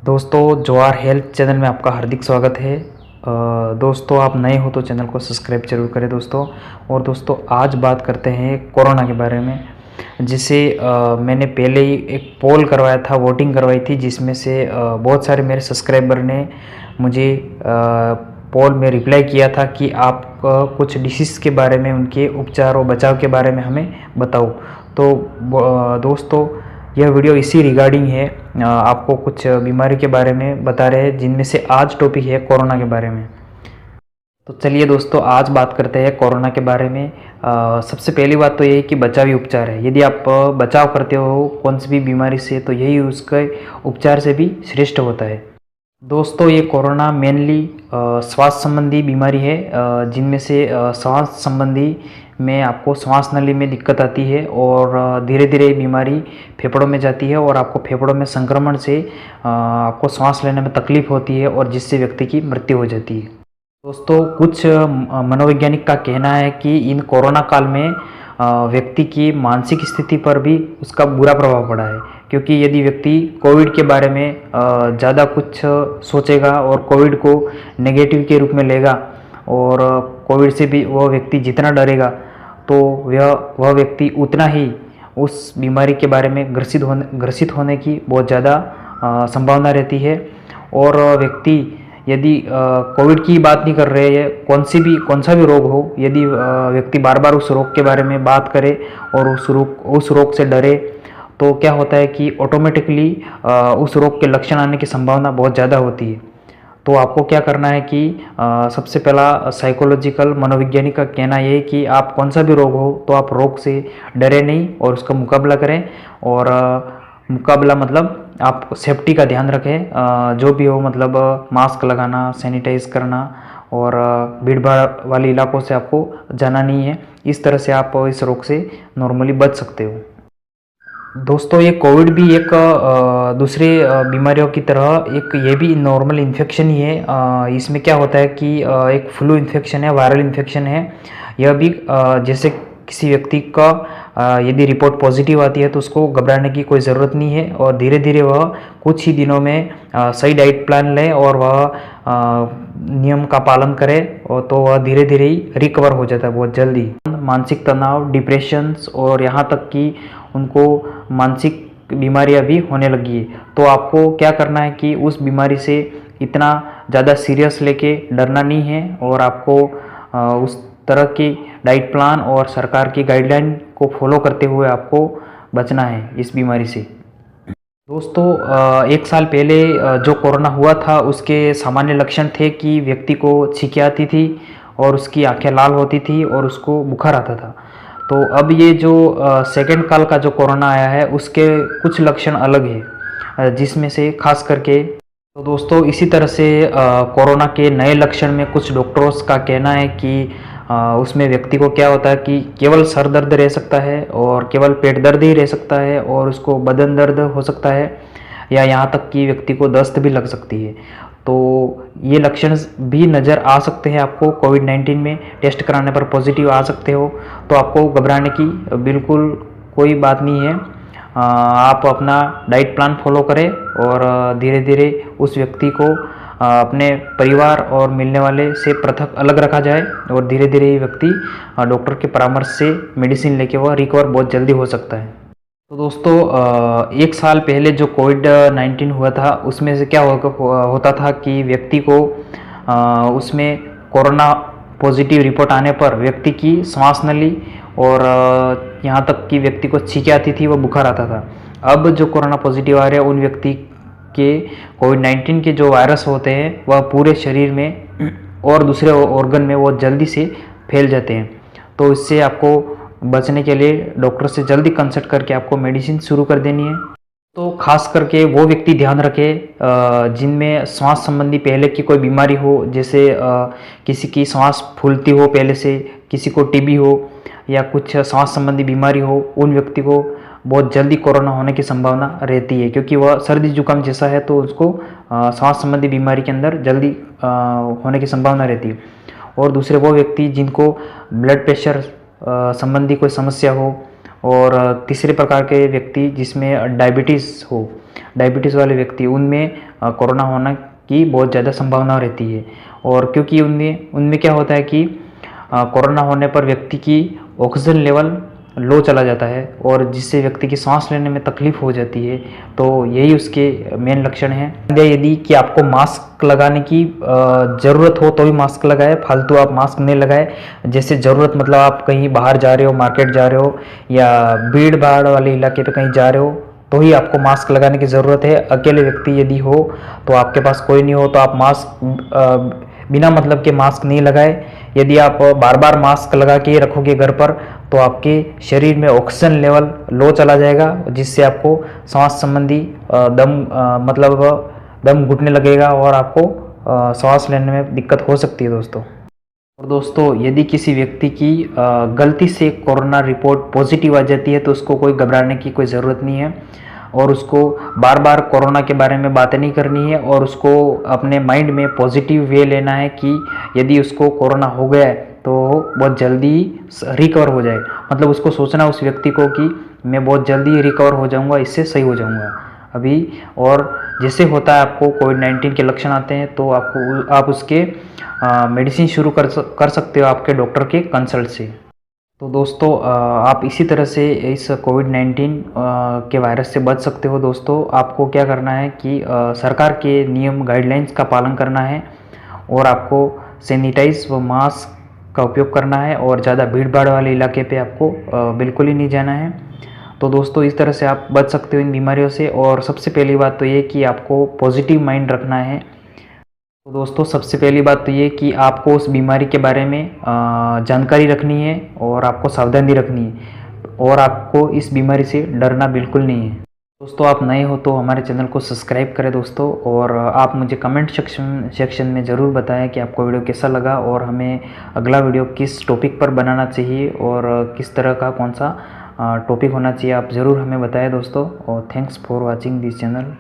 दोस्तों जोआर health channel में आपका हार्दिक स्वागत है। दोस्तों आप नए हो तो चैनल को सब्सक्राइब जरूर करें दोस्तों। और दोस्तों आज बात करते हैं कोरोना के बारे में, जिसे मैंने पहले ही एक पोल करवाया था, वोटिंग करवाई थी, जिसमें से बहुत सारे मेरे सब्सक्राइबर ने मुझे पोल में रिप्लाई किया था कि आप कुछ डिसीज़ के बारे में, उनके उपचार और बचाव के बारे में हमें बताओ। तो दोस्तों यह वीडियो इसी रिगार्डिंग है, आपको कुछ बीमारी के बारे में बता रहे हैं, जिनमें से आज टॉपिक है कोरोना के बारे में। तो चलिए दोस्तों आज बात करते हैं कोरोना के बारे में। सबसे पहली बात तो ये है कि बचावी उपचार है। यदि आप बचाव करते हो कौन सी भी बीमारी से, तो यही उसके उपचार से भी श्रेष्ठ होता है। दोस्तों ये कोरोना मेनली श्वास संबंधी बीमारी है, जिनमें से श्वास संबंधी में आपको श्वास नली में दिक्कत आती है और धीरे धीरे बीमारी फेफड़ों में जाती है और आपको फेफड़ों में संक्रमण से आपको सांस लेने में तकलीफ होती है और जिससे व्यक्ति की मृत्यु हो जाती है। दोस्तों कुछ मनोवैज्ञानिक का कहना है कि इन कोरोना काल में व्यक्ति की मानसिक स्थिति पर भी उसका बुरा प्रभाव पड़ा है, क्योंकि यदि व्यक्ति कोविड के बारे में ज़्यादा कुछ सोचेगा और कोविड को नेगेटिव के रूप में लेगा और कोविड से भी वह व्यक्ति जितना डरेगा, तो वह व्यक्ति उतना ही उस बीमारी के बारे में ग्रसित होने की बहुत ज़्यादा संभावना रहती है। और व्यक्ति यदि कोविड की बात नहीं कर रहे हैं, कौन सा भी रोग हो, यदि व्यक्ति बार बार उस रोग के बारे में बात करे और उस रोग से डरे, तो क्या होता है कि ऑटोमेटिकली उस रोग के लक्षण आने की संभावना बहुत ज़्यादा होती है। तो आपको क्या करना है कि सबसे पहला साइकोलॉजिकल मनोवैज्ञानिक का कहना ये है कि आप कौन सा भी रोग हो तो आप रोग से डरे नहीं और उसका मुकाबला करें। और मुकाबला मतलब आप सेफ्टी का ध्यान रखें, जो भी हो, मतलब मास्क लगाना, सैनिटाइज करना और भीड़ भाड़ वाले इलाकों से आपको जाना नहीं है। इस तरह से आप इस रोग से नॉर्मली बच सकते हो। दोस्तों ये कोविड भी एक दूसरे बीमारियों की तरह एक ये भी नॉर्मल इन्फेक्शन ही है। इसमें क्या होता है कि एक फ्लू इन्फेक्शन है, वायरल इन्फेक्शन है। यह भी जैसे किसी व्यक्ति का यदि रिपोर्ट पॉजिटिव आती है तो उसको घबराने की कोई ज़रूरत नहीं है और धीरे धीरे वह कुछ ही दिनों में सही डाइट प्लान लें और वह नियम का पालन करे, और तो वह धीरे धीरे ही रिकवर हो जाता है बहुत जल्दी। मानसिक तनाव, डिप्रेशंस और यहाँ तक कि उनको मानसिक बीमारियां भी होने लगी है। तो आपको क्या करना है कि उस बीमारी से इतना ज़्यादा सीरियस लेके डरना नहीं है और आपको उस तरह की डाइट प्लान और सरकार की गाइडलाइन को फॉलो करते हुए आपको बचना है इस बीमारी से। दोस्तों एक साल पहले जो कोरोना हुआ था उसके सामान्य लक्षण थे कि व्यक्ति को छींकें आती थी और उसकी आंखें लाल होती थी और उसको बुखार आता था। तो अब ये जो सेकेंड काल का जो कोरोना आया है उसके कुछ लक्षण अलग है, जिसमें से खास करके तो दोस्तों इसी तरह से कोरोना के नए लक्षण में कुछ डॉक्टर्स का कहना है कि उसमें व्यक्ति को क्या होता है कि केवल सर दर्द रह सकता है और केवल पेट दर्द ही रह सकता है और उसको बदन दर्द हो सकता है, या यहाँ तक कि व्यक्ति को दस्त भी लग सकती है। तो ये लक्षण भी नज़र आ सकते हैं आपको कोविड-19 में। टेस्ट कराने पर पॉजिटिव आ सकते हो, तो आपको घबराने की बिल्कुल कोई बात नहीं है। आप अपना डाइट प्लान फॉलो करें और धीरे धीरे उस व्यक्ति को अपने परिवार और मिलने वाले से पृथक अलग रखा जाए और धीरे धीरे ये व्यक्ति डॉक्टर के परामर्श से मेडिसिन लेके वह रिकवर बहुत जल्दी हो सकता है। तो दोस्तों एक साल पहले जो कोविड-19 हुआ था उसमें से क्या होता था कि व्यक्ति को उसमें कोरोना पॉजिटिव रिपोर्ट आने पर व्यक्ति की श्वास नली और यहाँ तक कि व्यक्ति को छींकें आती थी, वह बुखार आता था। अब जो कोरोना पॉजिटिव आ रहे हैं उन व्यक्ति के कोविड-19 के जो वायरस होते हैं वह पूरे शरीर में और दूसरे ऑर्गन में वो जल्दी से फैल जाते हैं। तो इससे आपको बचने के लिए डॉक्टर से जल्दी कंसल्ट करके आपको मेडिसिन शुरू कर देनी है। तो खास करके वो व्यक्ति ध्यान रखे जिनमें श्वास संबंधी पहले की कोई बीमारी हो, जैसे किसी की सांस फूलती हो पहले से, किसी को टीबी हो या कुछ सांस संबंधी बीमारी हो, उन व्यक्ति को बहुत जल्दी कोरोना होने की संभावना रहती है, क्योंकि वह सर्दी जुकाम जैसा है तो उसको सांस संबंधी बीमारी के अंदर जल्दी होने की संभावना रहती है। और दूसरे वो व्यक्ति जिनको ब्लड प्रेशर संबंधी कोई समस्या हो और तीसरे प्रकार के व्यक्ति जिसमें डायबिटीज़ हो, डायबिटीज़ वाले व्यक्ति, उनमें कोरोना होना की बहुत ज़्यादा संभावना रहती है। और क्योंकि उनमें उनमें क्या होता है कि कोरोना होने पर व्यक्ति की ऑक्सीजन लेवल लो चला जाता है और जिससे व्यक्ति की सांस लेने में तकलीफ हो जाती है। तो यही उसके मेन लक्षण हैं। यदि कि आपको मास्क लगाने की ज़रूरत हो तो ही मास्क लगाए, फालतू आप मास्क नहीं लगाए। जैसे ज़रूरत मतलब आप कहीं बाहर जा रहे हो, मार्केट जा रहे हो या भीड़ भाड़ वाले इलाके पे कहीं जा रहे हो तो ही आपको मास्क लगाने की ज़रूरत है। अकेले व्यक्ति यदि हो तो आपके पास कोई नहीं हो तो आप मास्क बिना मतलब के मास्क नहीं लगाए। यदि आप बार बार मास्क लगा के रखोगे घर पर तो आपके शरीर में ऑक्सीजन लेवल लो चला जाएगा, जिससे आपको सांस संबंधी मतलब दम घुटने लगेगा और आपको सांस लेने में दिक्कत हो सकती है दोस्तों। और दोस्तों, यदि किसी व्यक्ति की गलती से कोरोना रिपोर्ट पॉजिटिव आ जाती है तो उसको कोई घबराने की कोई ज़रूरत नहीं है और उसको बार बार कोरोना के बारे में बातें नहीं करनी है और उसको अपने माइंड में पॉजिटिव वे लेना है कि यदि उसको कोरोना हो गया है तो बहुत जल्दी रिकवर हो जाए। मतलब उसको सोचना उस व्यक्ति को कि मैं बहुत जल्दी रिकवर हो जाऊंगा, इससे सही हो जाऊंगा अभी। और जैसे होता है आपको कोविड-19 के लक्षण आते हैं तो आप उसके मेडिसिन शुरू कर सकते हो आपके डॉक्टर के कंसल्ट से। तो दोस्तों, आप इसी तरह से इस कोविड-19 के वायरस से बच सकते हो। दोस्तों, आपको क्या करना है कि सरकार के नियम गाइडलाइंस का पालन करना है और आपको सैनिटाइज व मास्क का उपयोग करना है और ज़्यादा भीड़ भाड़ वाले इलाके पे आपको बिल्कुल ही नहीं जाना है। तो दोस्तों, इस तरह से आप बच सकते हो इन बीमारियों से। और सबसे पहली बात तो ये कि आपको पॉजिटिव माइंड रखना है। तो दोस्तों, सबसे पहली बात तो ये कि आपको उस बीमारी के बारे में जानकारी रखनी है और आपको सावधानी रखनी है और आपको इस बीमारी से डरना बिल्कुल नहीं है। दोस्तों, आप नए हो तो हमारे चैनल को सब्सक्राइब करें दोस्तों, और आप मुझे कमेंट सेक्शन में ज़रूर बताएं कि आपको वीडियो कैसा लगा और हमें अगला वीडियो किस टॉपिक पर बनाना चाहिए और किस तरह का कौन सा टॉपिक होना चाहिए, आप ज़रूर हमें बताएं दोस्तों। और thanks for watching this channel.